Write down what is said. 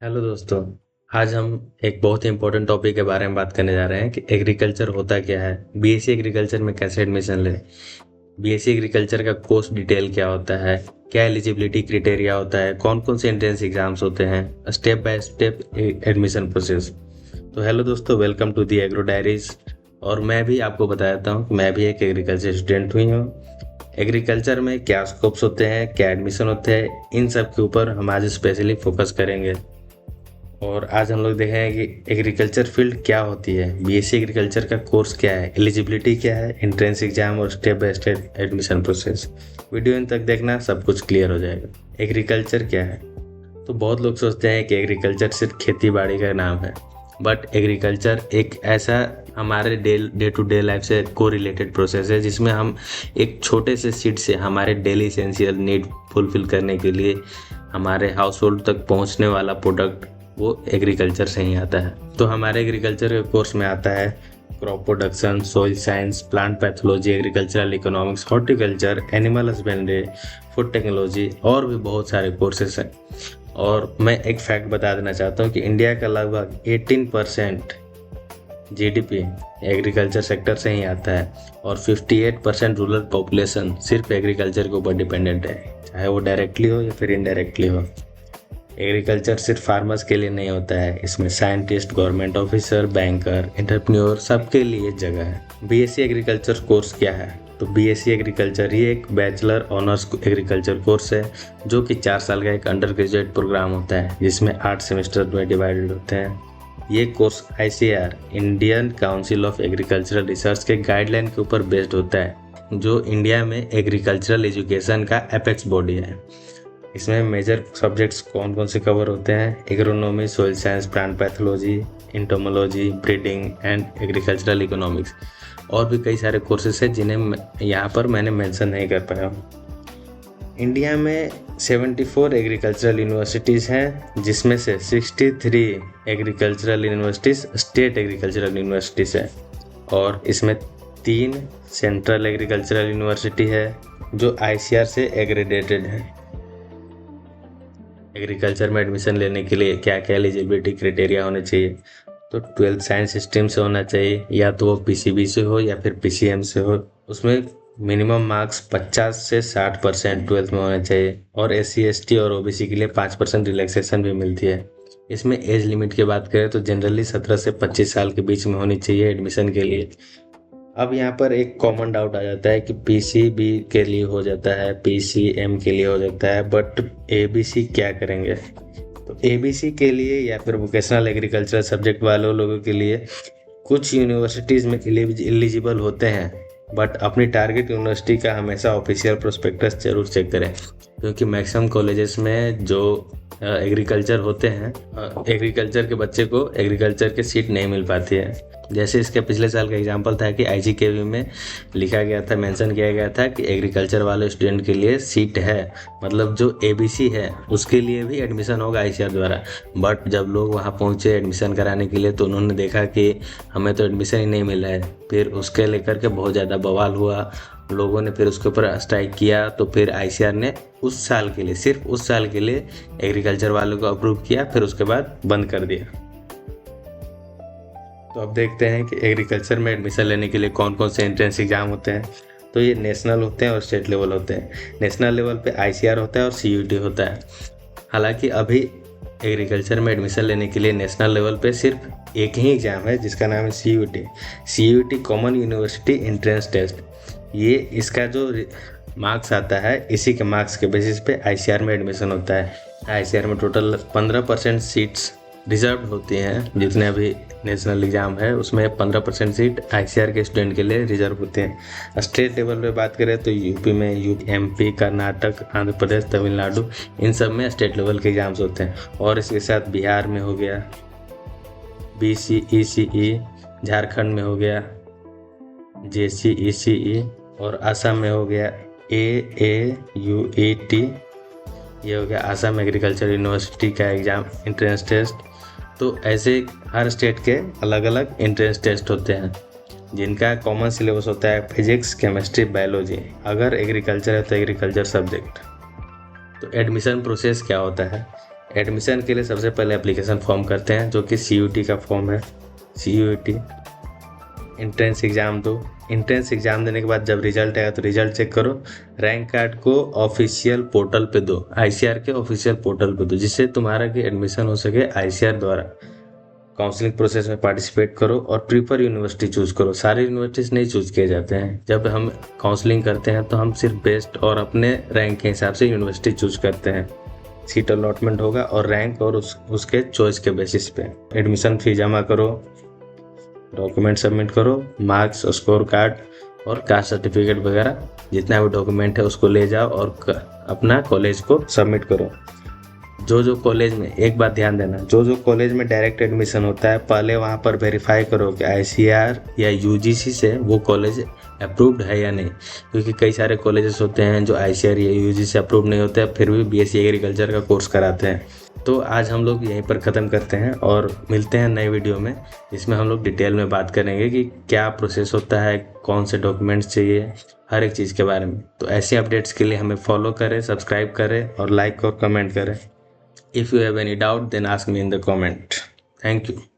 Hello दोस्तों। आज हम एक बहुत ही इम्पोर्टेंट टॉपिक के बारे में बात करने जा रहे हैं कि एग्रीकल्चर होता क्या है, बीएससी एग्रीकल्चर में कैसे एडमिशन लें, बीएससी एग्रीकल्चर का कोर्स डिटेल क्या होता है, क्या एलिजिबिलिटी क्राइटेरिया होता है, कौन कौन से एंट्रेंस एग्जाम्स होते हैं, step by step admission process. तो हेलो दोस्तों, welcome to the agro diaries. और मैं भी आपको बताता हूँ कि मैं भी एक एग्रीकल्चर स्टूडेंट हुई हूँ। एग्रीकल्चर में क्या स्कोप्स होते हैं, क्या एडमिशन होते हैं, इन सब के ऊपर हम आज स्पेशली फोकस करेंगे। और आज हम लोग देखेंगे कि एग्रीकल्चर फील्ड क्या होती है, बीएससी एग्रीकल्चर का कोर्स क्या है, एलिजिबिलिटी क्या है, एंट्रेंस एग्जाम और step by step admission process. Video इन तक देखना, सब कुछ क्लियर हो जाएगा। एग्रीकल्चर क्या है? तो बहुत लोग सोचते हैं कि एग्रीकल्चर सिर्फ खेती बाड़ी का नाम है, बट एग्रीकल्चर एक ऐसा हमारे डे टू डे लाइफ से को रिलेटेड प्रोसेस है जिसमें हम एक छोटे से सीड से हमारे डेली एसेंशियल नीड फुलफिल करने के लिए हमारे हाउस होल्ड तक पहुंचने वाला प्रोडक्ट वो एग्रीकल्चर से ही आता है। तो हमारे एग्रीकल्चर के कोर्स में आता है crop production, soil science, plant pathology, agricultural economics, horticulture, animal husbandry, food technology और भी बहुत सारे कोर्सेस हैं। और मैं एक फैक्ट बता देना चाहता हूँ कि इंडिया का लगभग 18% जीडीपी एग्रीकल्चर सेक्टर से ही आता है और 58% रूरल पॉपुलेशन सिर्फ एग्रीकल्चर के ऊपर डिपेंडेंट है, चाहे वो डायरेक्टली हो या फिर इनडायरेक्टली हो। एग्रीकल्चर सिर्फ फार्मर्स के लिए नहीं होता है, इसमें scientist, government officer, banker, entrepreneur सबके लिए जगह है। बीएससी एग्रीकल्चर कोर्स क्या है? तो बीएससी एग्रीकल्चर ये एक बैचलर ऑनर्स एग्रीकल्चर कोर्स है जो कि 4 साल का एक अंडर ग्रेजुएट प्रोग्राम होता है जिसमें 8 सेमेस्टर में डिवाइडेड होते हैं। ये course ICAR Indian council of agricultural research के गाइडलाइन के ऊपर बेस्ड होता है जो इंडिया में एग्रीकल्चरल एजुकेशन का एपेक्स बॉडी है। इसमें मेजर सब्जेक्ट्स कौन कौन से कवर होते हैं? Agronomy, soil science, plant pathology, entomology, breeding and agricultural economics और भी कई सारे कोर्सेस हैं जिन्हें यहाँ पर मैंने मेंशन नहीं कर पाया हूँ। इंडिया में 74 एग्रीकल्चरल यूनिवर्सिटीज़ हैं जिसमें से 63 agricultural universities state agricultural universities हैं और इसमें 3 सेंट्रल एग्रीकल्चरल यूनिवर्सिटी है जो आईसीआर से एग्रेडेटेड है। एग्रीकल्चर में एडमिशन लेने के लिए क्या क्या एलिजिबिलिटी क्राइटेरिया होने चाहिए? तो 12th साइंस स्ट्रीम से होना चाहिए, या तो वो पीसीबी से हो या फिर पीसीएम से हो। उसमें मिनिमम मार्क्स 50 से 60% 12th में होने चाहिए और एससी एसटी और ओबीसी के लिए 5% रिलैक्सेशन भी मिलती है। इसमें एज लिमिट की बात करें तो जनरली 17 से 25 साल के बीच में होनी चाहिए एडमिशन के लिए। अब यहाँ पर एक कॉमन डाउट आ जाता है कि पीसीबी के लिए हो जाता है, पीसीएम के लिए हो जाता है, बट एबीसी क्या करेंगे? तो एबीसी के लिए या फिर वोकेशनल एग्रीकल्चर सब्जेक्ट वालों लोगों के लिए कुछ यूनिवर्सिटीज़ में एलिजिबल होते हैं, बट अपनी टारगेट यूनिवर्सिटी का हमेशा ऑफिशियल प्रोस्पेक्टस जरूर चेक करें क्योंकि मैक्सिमम कॉलेजेस में जो एग्रीकल्चर होते हैं, एग्रीकल्चर के बच्चे को एग्रीकल्चर के सीट नहीं मिल पाती है। जैसे इसके पिछले साल का एग्जांपल था कि आईजीकेवी में लिखा गया था, मेंशन किया गया था कि एग्रीकल्चर वाले स्टूडेंट के लिए सीट है, मतलब जो एबीसी है उसके लिए भी एडमिशन होगा आईसीआर द्वारा। बट जब लोग वहाँ पहुँचे एडमिशन कराने के लिए तो उन्होंने देखा कि हमें तो एडमिशन ही नहीं मिला है। फिर उसके लेकर के बहुत ज़्यादा बवाल हुआ, लोगों ने फिर उसके ऊपर स्ट्राइक किया। तो फिर आईसीआर ने उस साल के लिए, सिर्फ उस साल के लिए एग्रीकल्चर वालों को अप्रूव किया, फिर उसके बाद बंद कर दिया। तो अब देखते हैं कि एग्रीकल्चर में एडमिशन लेने के लिए कौन कौन से एंट्रेंस एग्जाम होते हैं। तो ये नेशनल होते हैं और स्टेट लेवल होते हैं। नेशनल लेवल पे आईसीआर होता है और सीयूटी होता है। हालांकि अभी एग्रीकल्चर में एडमिशन लेने के लिए नेशनल लेवल पे सिर्फ एक ही एग्ज़ाम है जिसका नाम है CUET, CUET common university entrance test. ये इसका जो मार्क्स आता है, इसी के मार्क्स के बेसिस पे आईसीआर में एडमिशन होता है। आईसीआर में टोटल 15% सीट्स रिजर्व होती हैं। जितने अभी नेशनल एग्ज़ाम है उसमें 15% सीट आईसीआर के स्टूडेंट के लिए रिजर्व होते हैं। स्टेट लेवल पे बात करें तो यूपी में एमपी, कर्नाटक, आंध्र प्रदेश, तमिलनाडु, इन सब में स्टेट लेवल के एग्ज़ाम्स होते हैं। और इसके साथ बिहार में हो गया बीसीईसीई, झारखंड में हो गया जेसीईसीई और असम में हो गया एएयूईटी। ये हो गया असम एग्रीकल्चर यूनिवर्सिटी का एग्ज़ाम एंट्रेंस टेस्ट। तो ऐसे हर स्टेट के अलग अलग एंट्रेंस टेस्ट होते हैं जिनका कॉमन सिलेबस होता है फिजिक्स, केमिस्ट्री, बायोलॉजी। अगर एग्रीकल्चर है तो एग्रीकल्चर सब्जेक्ट। तो एडमिशन प्रोसेस क्या होता है? एडमिशन के लिए सबसे पहले एप्लीकेशन फॉर्म करते हैं, जो कि CUT का फॉर्म है। CUT एंट्रेंस एग्ज़ाम दो। एंट्रेंस एग्ज़ाम देने के बाद जब रिजल्ट आएगा तो रिजल्ट चेक करो। रैंक कार्ड को ऑफिशियल पोर्टल पे दो, ICAR के ऑफिशियल पोर्टल पे दो, जिससे तुम्हारा कि एडमिशन हो सके ICAR द्वारा। काउंसलिंग प्रोसेस में पार्टिसिपेट करो और प्रीफर यूनिवर्सिटी चूज़ करो। सारे यूनिवर्सिटीज़ नहीं चूज़ किए जाते हैं। जब हम काउंसलिंग करते हैं तो हम सिर्फ बेस्ट और अपने रैंक के हिसाब से यूनिवर्सिटी चूज़ करते हैं। सीट अलॉटमेंट होगा और रैंक और उसके चॉइस के बेसिस पे। एडमिशन फी जमा करो, डॉक्यूमेंट सबमिट करो, मार्क्स, स्कोर कार्ड और कास्ट सर्टिफिकेट वगैरह जितना भी डॉक्यूमेंट है उसको ले जाओ और अपना कॉलेज को सबमिट करो। जो कॉलेज में, एक बात ध्यान देना, जो कॉलेज में डायरेक्ट एडमिशन होता है, पहले वहाँ पर वेरीफाई करो कि ICAR या UGC से वो कॉलेज अप्रूव्ड है या नहीं, क्योंकि कई सारे कॉलेजेस होते हैं जो ICAR या UGC से अप्रूव नहीं होते हैं, फिर भी BSc एग्रीकल्चर का कोर्स कराते हैं। तो आज हम लोग यहीं पर ख़त्म करते हैं और मिलते हैं नए वीडियो में, जिसमें हम लोग डिटेल में बात करेंगे कि क्या प्रोसेस होता है, कौन से डॉक्यूमेंट्स चाहिए, हर एक चीज़ के बारे में। तो ऐसी अपडेट्स के लिए हमें फॉलो करें, सब्सक्राइब करें और लाइक और कमेंट करें। If you have any doubt, then ask me in the comment. Thank you.